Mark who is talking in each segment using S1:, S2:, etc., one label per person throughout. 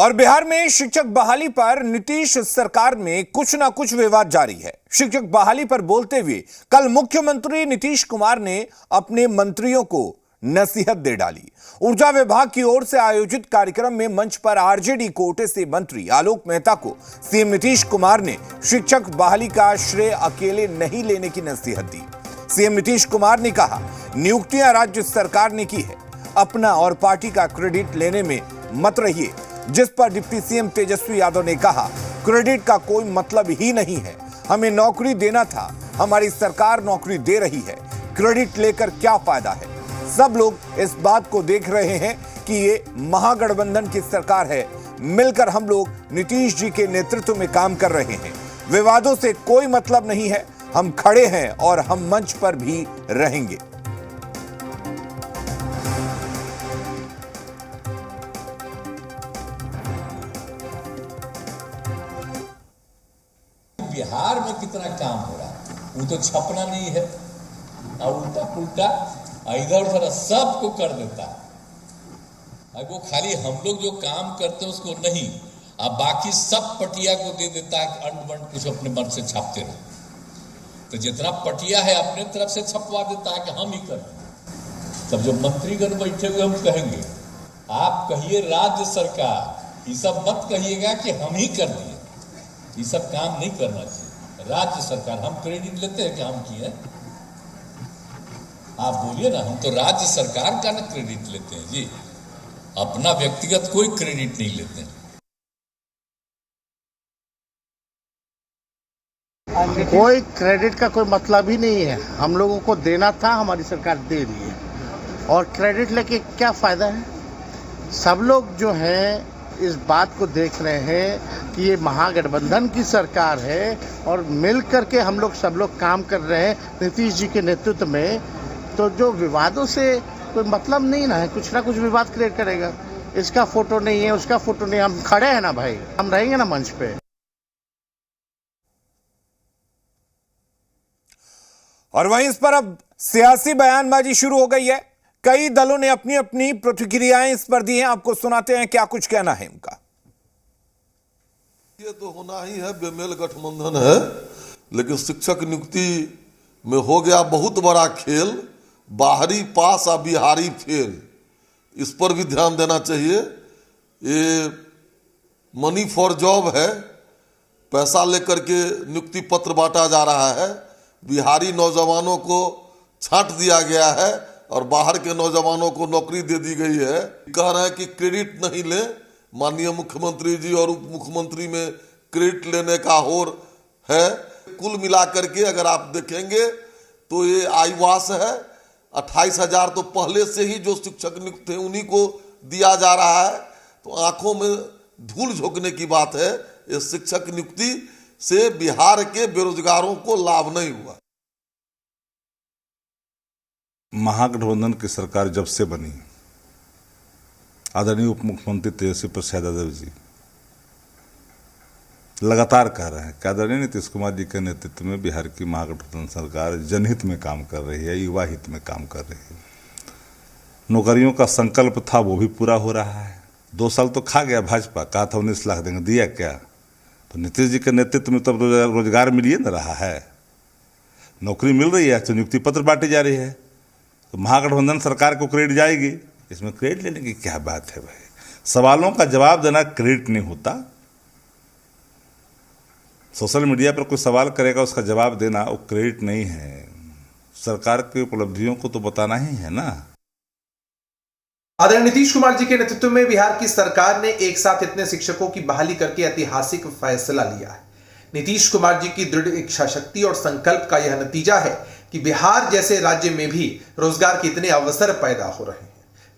S1: और बिहार में शिक्षक बहाली पर नीतीश सरकार में कुछ ना कुछ विवाद जारी है। शिक्षक बहाली पर बोलते हुए कल मुख्यमंत्री नीतीश कुमार ने अपने मंत्रियों को नसीहत दे डाली। ऊर्जा विभाग की ओर से आयोजित कार्यक्रम में मंच पर आरजेडी कोटे से मंत्री आलोक मेहता को सीएम नीतीश कुमार ने शिक्षक बहाली का श्रेय अकेले नहीं लेने की नसीहत दी। सीएम नीतीश कुमार ने कहा, नियुक्तियां राज्य सरकार ने की है, अपना और पार्टी का क्रेडिट लेने में मत रहिए। जिस पर डिप्टी सीएम तेजस्वी यादव ने कहा, क्रेडिट का कोई मतलब ही नहीं है, हमें नौकरी देना था, हमारी सरकार नौकरी दे रही है, क्रेडिट लेकर क्या फायदा है। सब लोग इस बात को देख रहे हैं कि ये महागठबंधन की सरकार है, मिलकर हम लोग नीतीश जी के नेतृत्व में काम कर रहे हैं, विवादों से कोई मतलब नहीं है, हम खड़े हैं और हम मंच पर भी रहेंगे।
S2: बिहार में कितना काम हो रहा है वो तो छपना नहीं है, और उल्टा पुल्टा इधर उधर सबको कर देता है। वो खाली हम लोग जो काम करते हैं उसको नहीं, अब बाकी सब पटिया को दे देता है कि अंड बंड कुछ अपने मन से छापते रहे। तो जितना पटिया है अपने तरफ से छपवा देता है कि हम ही कर। तब जो मंत्रीगण बैठे हुए हम कहेंगे, आप कहिए राज्य सरकार, ये सब मत कहिएगा कि हम ही कर दिए, ये सब काम नहीं करना चाहिए। राज्य सरकार, हम क्रेडिट लेते हैं कि हम किए, आप बोलिए ना, हम तो राज्य सरकार का ना क्रेडिट लेते हैं जी, अपना व्यक्तिगत कोई क्रेडिट नहीं लेते हैं।
S3: कोई क्रेडिट का कोई मतलब ही नहीं है, हम लोगों को देना था, हमारी सरकार दे रही है, और क्रेडिट लेके क्या फ़ायदा है। सब लोग जो हैं इस बात को देख रहे हैं कि ये महागठबंधन की सरकार है और मिल करके हम लोग सब लोग काम कर रहे हैं नीतीश जी के नेतृत्व में। तो जो विवादों से कोई मतलब नहीं ना है, कुछ ना कुछ विवाद क्रिएट करेगा। इसका फोटो नहीं है, उसका फोटो नहीं, हम खड़े हैं ना भाई, हम रहेंगे ना मंच पे।
S1: और वहीं इस पर अब सियासी बयानबाजी शुरू हो गई है। कई दलों ने अपनी अपनी प्रतिक्रियाएं इस पर दी हैं, आपको सुनाते हैं क्या कुछ कहना है उनका।
S4: ये तो होना ही है, बेमेल गठबंधन है, लेकिन शिक्षक नियुक्ति में हो गया बहुत बड़ा खेल, बाहरी पास और बिहारी फेल। इस पर भी ध्यान देना चाहिए। ये मनी फॉर जॉब है, पैसा लेकर के नियुक्ति पत्र बांटा जा रहा है, बिहारी नौजवानों को छांट दिया गया है और बाहर के नौजवानों को नौकरी दे दी गई है। कह रहे हैं कि क्रेडिट नहीं ले, माननीय मुख्यमंत्री जी और उप मुख्यमंत्री में क्रेडिट लेने का होड़ है। कुल मिलाकर के अगर आप देखेंगे तो ये आईवास है। 28,000 तो पहले से ही जो शिक्षक नियुक्त थे उन्हीं को दिया जा रहा है, तो आंखों में धूल झोंकने की बात है। इस शिक्षक नियुक्ति से बिहार के बेरोजगारों को लाभ नहीं हुआ।
S5: महागठबंधन की सरकार जब से बनी, आदरणीय उप मुख्यमंत्री तेजस्वी प्रसाद यादव जी लगातार कह रहे हैं कि आदरणीय नीतीश कुमार जी के नेतृत्व में बिहार की महागठबंधन सरकार जनहित में काम कर रही है, युवा हित में काम कर रही है। नौकरियों का संकल्प था वो भी पूरा हो रहा है। 2 साल तो खा गया भाजपा, कहा था 19 लाख देंगे, दिया क्या? तो नीतीश जी के नेतृत्व में तब रोजगार मिलिए न रहा है, नौकरी मिल रही है, तो नियुक्ति पत्र बांटी जा रही है। तो महागठबंधन सरकार को क्रेडिट जाएगी, इसमें क्रेडिट लेने की क्या बात है भाई। सवालों का जवाब देना क्रेडिट नहीं होता। सोशल मीडिया पर कोई सवाल करेगा, उसका जवाब देना वो क्रेडिट नहीं है। सरकार की उपलब्धियों को तो बताना ही है ना।
S6: आदरणीय नीतीश कुमार जी के नेतृत्व में बिहार की सरकार ने एक साथ इतने शिक्षकों की बहाली करके ऐतिहासिक फैसला लिया है। नीतीश कुमार जी की दृढ़ इच्छा शक्ति और संकल्प का यह नतीजा है कि बिहार जैसे राज्य में भी रोजगार के इतने अवसर पैदा हो रहे हैं।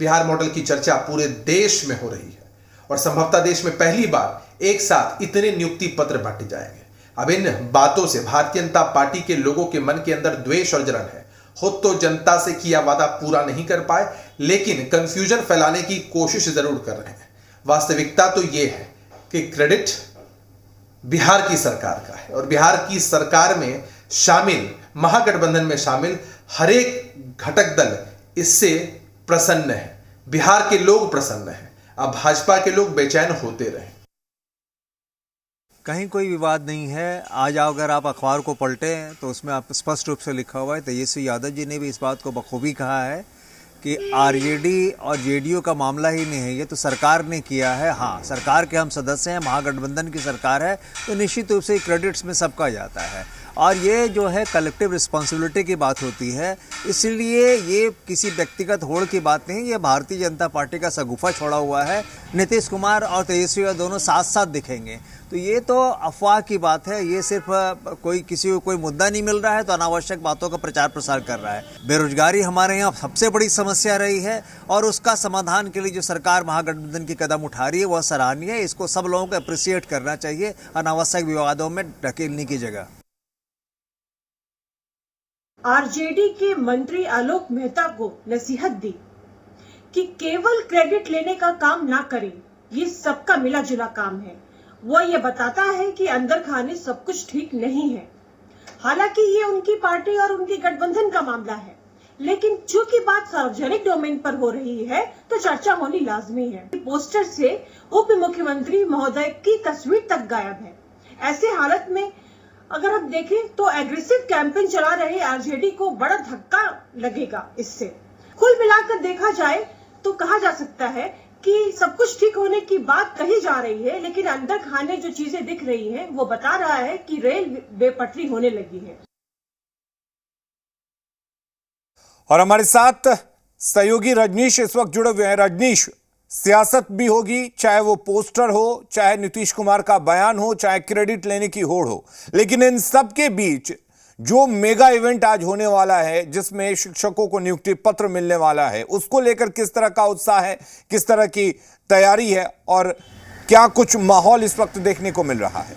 S6: बिहार मॉडल की चर्चा पूरे देश में हो रही है और संभवतः देश में पहली बार एक साथ इतने नियुक्ति पत्र बांटे जाएंगे। अब इन बातों से भारतीय जनता पार्टी के लोगों के मन के अंदर द्वेष और जलन है। खुद तो जनता से किया वादा पूरा नहीं कर पाए, लेकिन कंफ्यूजन फैलाने की कोशिश जरूर कर रहे हैं। वास्तविकता तो यह है कि क्रेडिट बिहार की सरकार का है और बिहार की सरकार में शामिल, महागठबंधन में शामिल हर एक घटक दल इससे प्रसन्न है। बिहार के लोग प्रसन्न हैं। अब भाजपा के लोग बेचैन होते रहे।
S7: कहीं कोई विवाद नहीं है। आज अगर आप अखबार को पलटें तो उसमें आप स्पष्ट रूप से लिखा हुआ है, तेजस्वी यादव जी ने भी इस बात को बखूबी कहा है कि आरजेडी और जेडीयू का मामला ही नहीं है, ये तो सरकार ने किया है। हाँ, सरकार के हम सदस्य हैं, महागठबंधन की सरकार है, तो निश्चित रूप से क्रेडिट्स में सबका जाता है और ये जो है कलेक्टिव रिस्पॉन्सिबिलिटी की बात होती है। इसलिए ये किसी व्यक्तिगत होड़ की बात नहीं, ये भारतीय जनता पार्टी का शगुफा छोड़ा हुआ है। नीतीश कुमार और तेजस्वी दोनों साथ साथ दिखेंगे, तो ये तो अफवाह की बात है। ये सिर्फ किसी को कोई मुद्दा नहीं मिल रहा है तो अनावश्यक बातों का प्रचार प्रसार कर रहा है। बेरोजगारी हमारे यहाँ सबसे बड़ी समस्या रही है और उसका समाधान के लिए जो सरकार महागठबंधन की कदम उठा रही है वह सराहनीय है। इसको सब लोगों को अप्रिशिएट करना चाहिए, अनावश्यक विवादों में ढकेलने की जगह।
S8: आरजेडी के मंत्री आलोक मेहता को नसीहत दी कि केवल क्रेडिट लेने का काम ना करें, ये सबका मिला जुला काम है। वो ये बताता है कि अंदर खाने सब कुछ ठीक नहीं है। हालांकि ये उनकी पार्टी और उनके गठबंधन का मामला है, लेकिन चूंकि बात सार्वजनिक डोमेन पर हो रही है तो चर्चा होनी लाजमी है। पोस्टर से उप मुख्यमंत्री महोदय की तस्वीर तक गायब है। ऐसे हालत में अगर हम देखें तो एग्रेसिव कैंपेन चला रहे आरजेडी को बड़ा धक्का लगेगा। इससे कुल मिलाकर देखा जाए तो कहा जा सकता है कि सब कुछ ठीक होने की बात कही जा रही है, लेकिन अंदर खाने जो चीजें दिख रही हैं वो बता रहा है कि रेल बेपटरी होने लगी है।
S1: और हमारे साथ सहयोगी रजनीश इस वक्त जुड़े हुए हैं। रजनीश, सियासत भी होगी, चाहे वो पोस्टर हो, चाहे नीतीश कुमार का बयान हो, चाहे क्रेडिट लेने की होड़ हो, लेकिन इन सब के बीच जो मेगा इवेंट आज होने वाला है जिसमें शिक्षकों को नियुक्ति पत्र मिलने वाला है, उसको लेकर किस तरह का उत्साह है, किस तरह की तैयारी है और क्या कुछ माहौल इस वक्त देखने को मिल रहा है?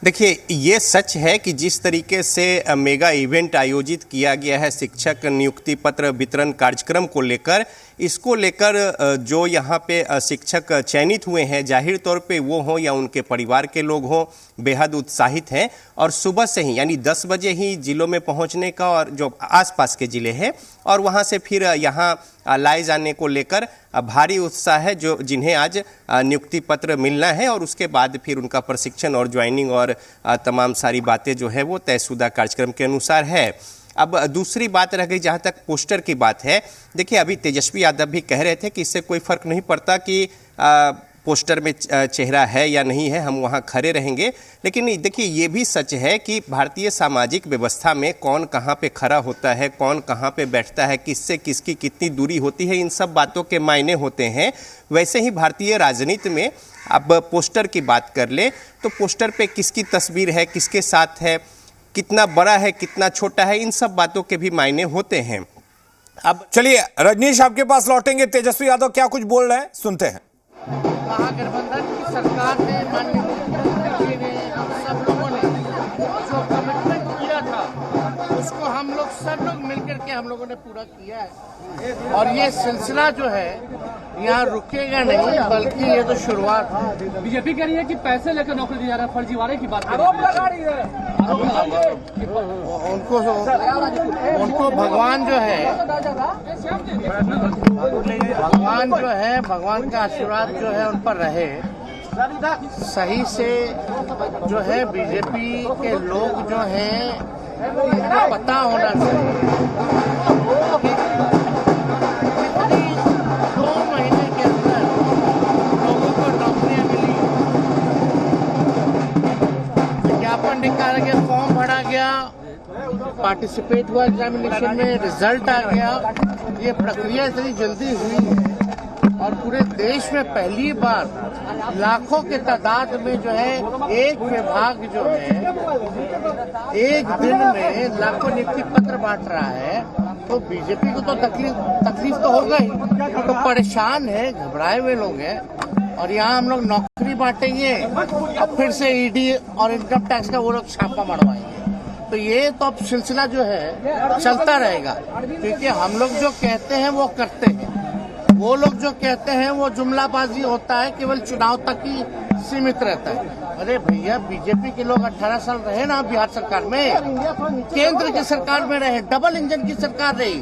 S9: देखिए, ये सच है कि जिस तरीके से मेगा इवेंट आयोजित किया गया है शिक्षक नियुक्ति पत्र वितरण कार्यक्रम को लेकर, इसको लेकर जो यहाँ पे शिक्षक चयनित हुए हैं, जाहिर तौर पे वो हों या उनके परिवार के लोग हों, बेहद उत्साहित हैं और सुबह से ही यानी 10 बजे ही जिलों में पहुँचने का और जो आसपास के ज़िले हैं और वहाँ से फिर यहाँ लाए जाने को लेकर भारी उत्साह है, जो जिन्हें आज नियुक्ति पत्र मिलना है और उसके बाद फिर उनका प्रशिक्षण और ज्वाइनिंग और तमाम सारी बातें जो है वो तयशुदा कार्यक्रम के अनुसार है। अब दूसरी बात रह गई जहाँ तक पोस्टर की बात है। देखिए, अभी तेजस्वी यादव भी कह रहे थे कि इससे कोई फ़र्क नहीं पड़ता कि पोस्टर में चेहरा है या नहीं है, हम वहाँ खड़े रहेंगे। लेकिन देखिए, ये भी सच है कि भारतीय सामाजिक व्यवस्था में कौन कहाँ पे खड़ा होता है, कौन कहाँ पे बैठता है, किससे किसकी कितनी दूरी होती है, इन सब बातों के मायने होते हैं। वैसे ही भारतीय राजनीति में अब पोस्टर की बात कर ले तो पोस्टर पे किसकी तस्वीर है, किसके साथ है, कितना बड़ा है, कितना छोटा है, इन सब बातों के भी मायने होते हैं। अब
S1: चलिए रजनीश, आपके पास लौटेंगे। तेजस्वी यादव क्या कुछ बोल रहे हैं, सुनते हैं।
S3: महागठबंधन की सरकार ने, माननीय मुख्यमंत्री ने, हम सब लोगों ने जो कमिटमेंट किया था उसको हम लोग सब लोग मिलकर के हम लोगों ने पूरा किया है और ये सिलसिला जो है यहाँ रुकेगा नहीं, बल्कि ये तो शुरुआत है।
S10: बीजेपी कह रही है कि पैसे लेकर नौकरी दिया जा रहा है, फर्जीवाड़े की बात
S3: उनको भगवान जो है भगवान का आशीर्वाद जो है उन पर रहे। सही से जो है बीजेपी के लोग जो हैं उनको पता होना चाहिए कि 2 महीने के अंदर लोगों को नौकरियां मिली, विज्ञापन निकाला गया, फॉर्म भरा गया, पार्टिसिपेट हुआ एग्जामिनेशन में, रिजल्ट आ गया। ये प्रक्रिया इतनी जल्दी हुई है और पूरे देश में पहली बार लाखों के तादाद में जो है एक विभाग जो है एक दिन में लाखों नियुक्ति पत्र बांट रहा है। तो बीजेपी को तो तकलीफ तो होगा ही, तो परेशान है, घबराए हुए लोग हैं और यहाँ हम लोग नौकरी बांटेंगे और फिर से ईडी और इनकम टैक्स का वो लोग छापा मरवाएंगे। तो ये तो अब सिलसिला जो है चलता रहेगा, क्योंकि हम लोग जो कहते हैं वो करते हैं, वो लोग जो कहते हैं वो जुमलाबाजी होता है, केवल चुनाव तक ही सीमित रहता है। अरे भैया, बीजेपी के लोग 18 साल रहे ना बिहार सरकार में, केंद्र की सरकार में रहे, डबल इंजन की सरकार रही।